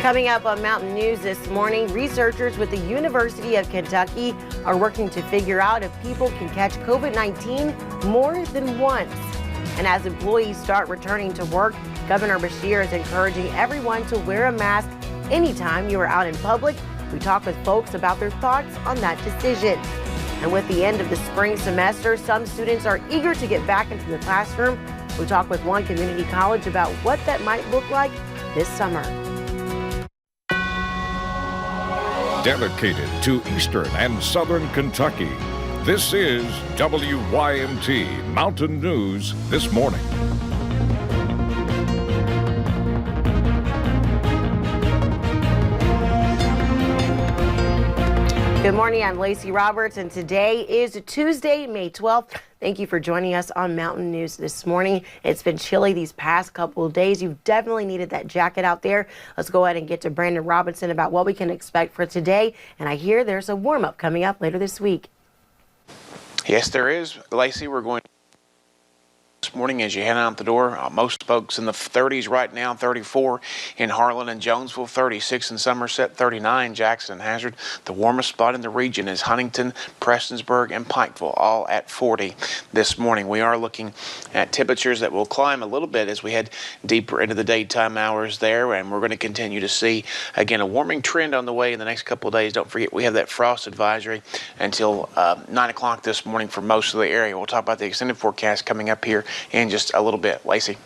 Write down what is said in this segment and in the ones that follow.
Coming up on Mountain News this morning, researchers with the University of Kentucky are working to figure out if people can catch COVID-19 more than once. And as employees start returning to work, Governor Beshear is encouraging everyone to wear a mask anytime you are out in public. We talk with folks about their thoughts on that decision. And with the end of the spring semester, some students are eager to get back into the classroom. We talk with one community college about what that might look like this summer. Dedicated to Eastern and Southern Kentucky, this is WYMT Mountain News This Morning. Good morning, I'm Lacey Roberts, and today is Tuesday, May 12th. Thank you for joining us on Mountain News this morning. It's been chilly these past couple of days. You've definitely needed that jacket out there. Let's go ahead and get to Brandon Robinson about what we can expect for today. And I hear there's a warm-up coming up later this week. Yes, there is. Lacey, we're going this morning as you head out the door. Most folks in the 30s right now, 34 in Harlan and Jonesville, 36 in Somerset, 39 Jackson and Hazard. The warmest spot in the region is Huntington, Prestonsburg, and Pikeville, all at 40 this morning. We are looking at temperatures that will climb a little bit as we head deeper into the daytime hours there, and we're going to continue to see, again, a warming trend on the way in the next couple of days. Don't forget, we have that frost advisory until 9 o'clock this morning for most of the area. We'll talk about the extended forecast coming up here in just a little bit. Lacey.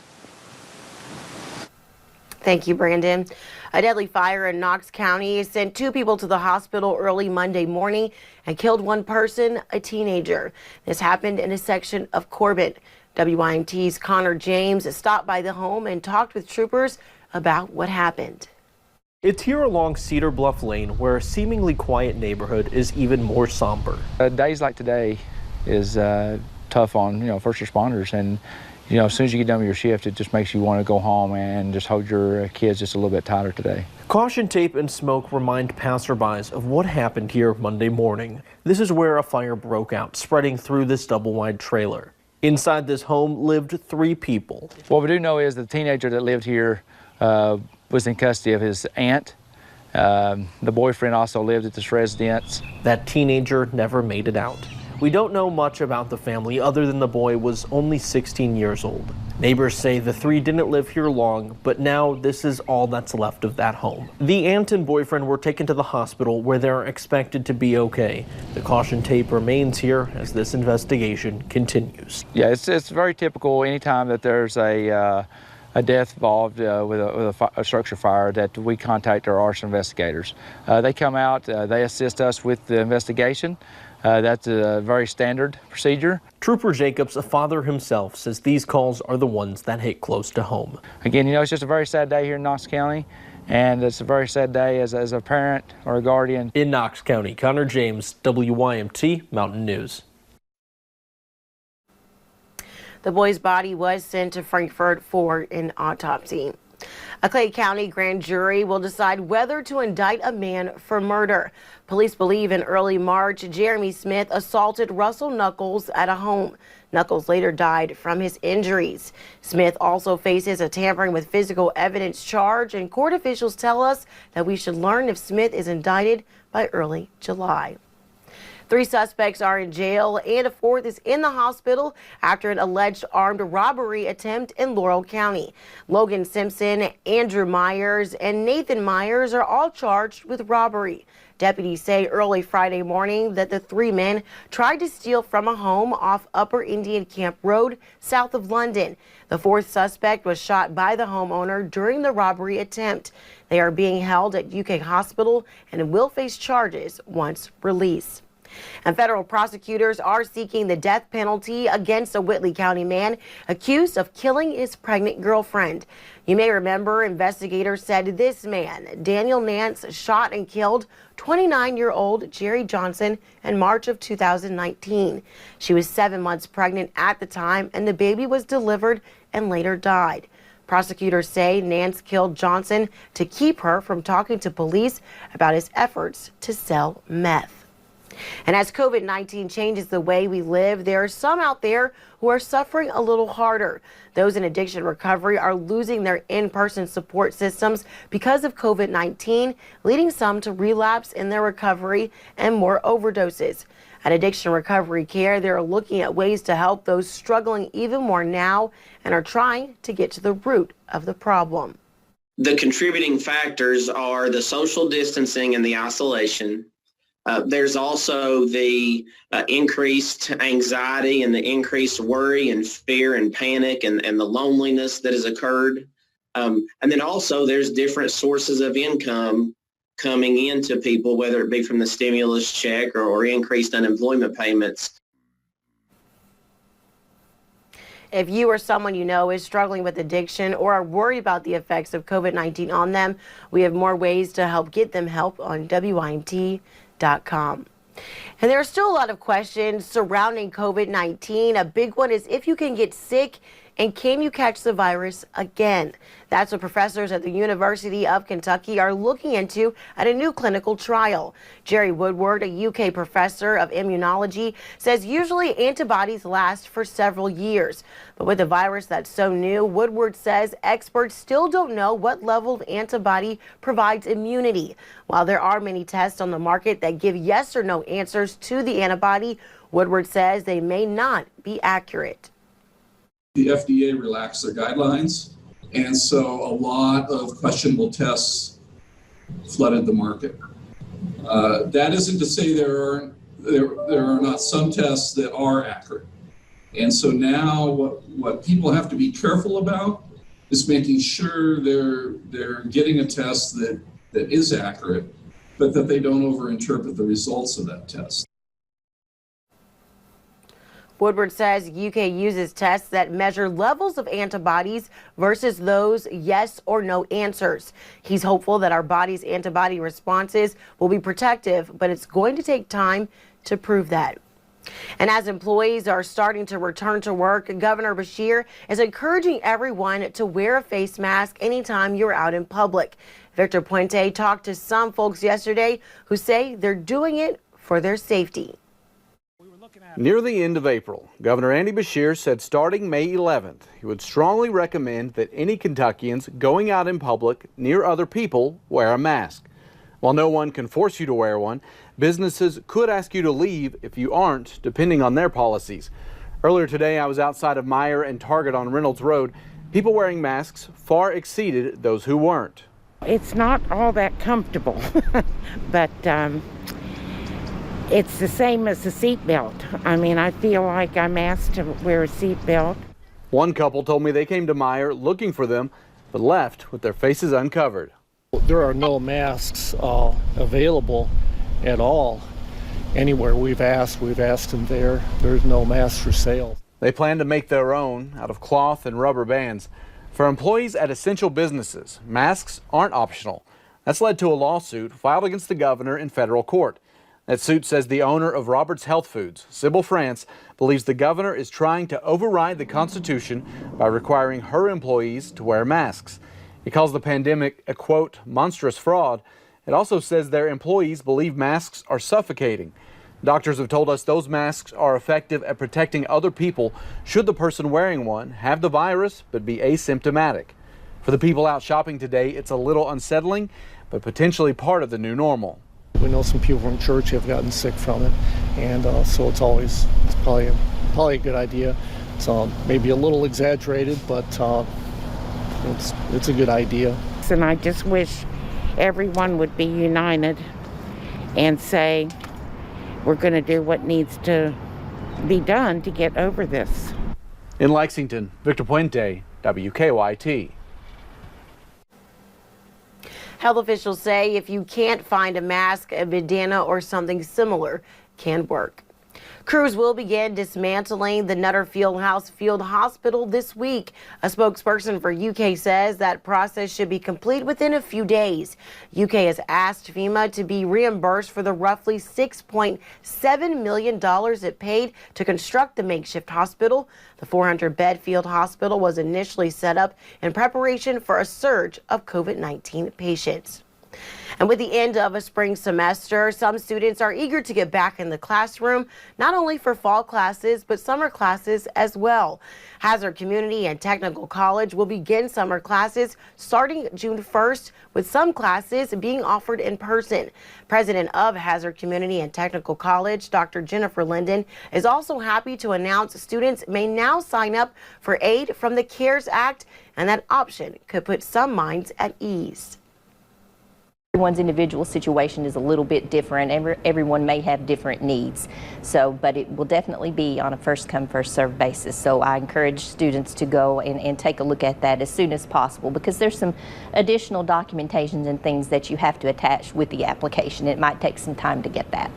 Thank you, Brandon. A deadly fire in Knox County sent 2 people to the hospital early Monday morning and killed 1 person, a teenager. This happened in a section of Corbin. WYMT's Connor James stopped by the home and talked with troopers about what happened. It's here along Cedar Bluff Lane where a seemingly quiet neighborhood is even more somber. Days like today is tough on first responders, and as soon as you get done with your shift, it just makes you want to go home and just hold your kids just a little bit tighter today. Caution tape and smoke remind passerbys of what happened here Monday morning. This is where a fire broke out, spreading through this double-wide trailer. Inside this home lived 3 people. What we do know is the teenager that lived here was in custody of his aunt. The boyfriend also lived at this residence. That teenager never made it out. We don't know much about the family other than the boy was only 16 years old. Neighbors say the 3 didn't live here long, but now this is all that's left of that home. The aunt and boyfriend were taken to the hospital where they're expected to be okay. The caution tape remains here as this investigation continues. Yeah, it's very typical anytime that there's a death involved with a structure fire that we contact our arson investigators. They come out, they assist us with the investigation. That's a very standard procedure. Trooper Jacobs, a father himself, says these calls are the ones that hit close to home. Again, it's just a very sad day here in Knox County, and it's a very sad day as a parent or a guardian. In Knox County, Connor James, WYMT Mountain News. The boy's body was sent to Frankfort for an autopsy. A Clay County grand jury will decide whether to indict a man for murder. Police believe in early March, Jeremy Smith assaulted Russell Knuckles at a home. Knuckles later died from his injuries. Smith also faces a tampering with physical evidence charge, and court officials tell us that we should learn if Smith is indicted by early July. 3 suspects are in jail and a 4th is in the hospital after an alleged armed robbery attempt in Laurel County. Logan Simpson, Andrew Myers, and Nathan Myers are all charged with robbery. Deputies say early Friday morning that the 3 men tried to steal from a home off Upper Indian Camp Road, south of London. The 4th suspect was shot by the homeowner during the robbery attempt. They are being held at UK Hospital and will face charges once released. And federal prosecutors are seeking the death penalty against a Whitley County man accused of killing his pregnant girlfriend. You may remember investigators said this man, Daniel Nance, shot and killed 29-year-old Jerry Johnson in March of 2019. She was 7 months pregnant at the time, and the baby was delivered and later died. Prosecutors say Nance killed Johnson to keep her from talking to police about his efforts to sell meth. And as COVID-19 changes the way we live, there are some out there who are suffering a little harder. Those in addiction recovery are losing their in-person support systems because of COVID-19, leading some to relapse in their recovery and more overdoses. At Addiction Recovery Care, they're looking at ways to help those struggling even more now and are trying to get to the root of the problem. The contributing factors are the social distancing and the isolation. There's also the increased anxiety and the increased worry and fear and panic and the loneliness that has occurred. And then also there's different sources of income coming into people, whether it be from the stimulus check or increased unemployment payments. If you or someone you know is struggling with addiction or are worried about the effects of COVID-19 on them, we have more ways to help get them help on WYMT.com. And there are still a lot of questions surrounding COVID-19. A big one is if you can get sick and can you catch the virus again? That's what professors at the University of Kentucky are looking into at a new clinical trial. Jerry Woodward, a UK professor of immunology, says usually antibodies last for several years. But with a virus that's so new, Woodward says experts still don't know what level of antibody provides immunity. While there are many tests on the market that give yes or no answers to the antibody, Woodward says they may not be accurate. The FDA relaxed their guidelines, and so a lot of questionable tests flooded the market. That isn't to say there are not some tests that are accurate. And so now what people have to be careful about is making sure they're getting a test that is accurate, but that they don't overinterpret the results of that test. Woodward says UK uses tests that measure levels of antibodies versus those yes or no answers. He's hopeful that our body's antibody responses will be protective, but it's going to take time to prove that. And as employees are starting to return to work, Governor Beshear is encouraging everyone to wear a face mask anytime you're out in public. Victor Puente talked to some folks yesterday who say they're doing it for their safety. Near the end of April, Governor Andy Beshear said starting May 11th, he would strongly recommend that any Kentuckians going out in public near other people wear a mask. While no one can force you to wear one, businesses could ask you to leave if you aren't, depending on their policies. Earlier today, I was outside of Meijer and Target on Reynolds Road. People wearing masks far exceeded those who weren't. It's not all that comfortable, but it's the same as the seatbelt. I mean, I feel like I'm asked to wear a seatbelt. One couple told me they came to Meijer looking for them, but left with their faces uncovered. There are no masks available at all anywhere we've asked and there's no masks for sale. They plan to make their own out of cloth and rubber bands. For employees at essential businesses, masks aren't optional. That's led to a lawsuit filed against the governor in federal court. That suit says the owner of Roberts Health Foods, Sybil France, believes the governor is trying to override the Constitution by requiring her employees to wear masks. It calls the pandemic a, quote, monstrous fraud. It also says their employees believe masks are suffocating. Doctors have told us those masks are effective at protecting other people should the person wearing one have the virus but be asymptomatic. For the people out shopping today, it's a little unsettling, but potentially part of the new normal. We know some people from church have gotten sick from it, and so it's probably a good idea. It's maybe a little exaggerated, but it's a good idea. And I just wish everyone would be united and say we're going to do what needs to be done to get over this. In Lexington, Victor Puente, WKYT. Health officials say if you can't find a mask, a bandana or something similar can work. Crews will begin dismantling the Nutter Fieldhouse Field Hospital this week. A spokesperson for UK says that process should be complete within a few days. UK has asked FEMA to be reimbursed for the roughly $6.7 million it paid to construct the makeshift hospital. The 400-bed field hospital was initially set up in preparation for a surge of COVID-19 patients. And with the end of a spring semester, some students are eager to get back in the classroom, not only for fall classes, but summer classes as well. Hazard Community and Technical College will begin summer classes starting June 1st, with some classes being offered in person. President of Hazard Community and Technical College, Dr. Jennifer Linden, is also happy to announce students may now sign up for aid from the CARES Act, and that option could put some minds at ease. Everyone's individual situation is a little bit different. Everyone may have different needs. But it will definitely be on a first come, first served basis. So I encourage students to go and take a look at that as soon as possible, because there's some additional documentations and things that you have to attach with the application. It might take some time to get that.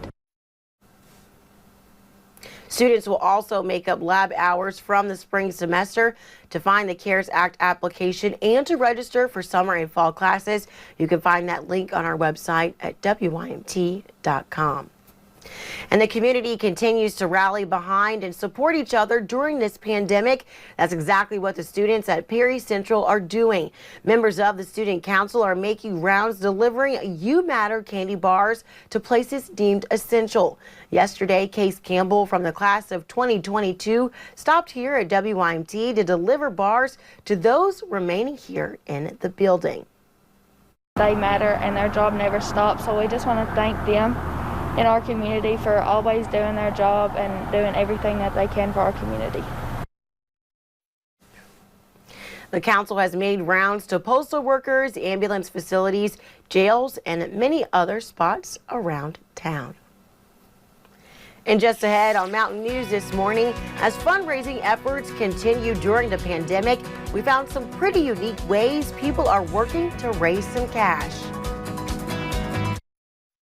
Students will also make up lab hours from the spring semester. To find the CARES Act application and to register for summer and fall classes, you can find that link on our website at WYMT.com. And the community continues to rally behind and support each other during this pandemic. That's exactly what the students at Perry Central are doing. Members of the Student Council are making rounds delivering You Matter candy bars to places deemed essential. Yesterday, Case Campbell from the class of 2022 stopped here at WYMT to deliver bars to those remaining here in the building. They matter and their job never stops, so we just want to thank them in our community for always doing their job and doing everything that they can for our community. The council has made rounds to postal workers, ambulance facilities, jails, and many other spots around town. And just ahead on Mountain News this morning, as fundraising efforts continue during the pandemic, we found some pretty unique ways people are working to raise some cash.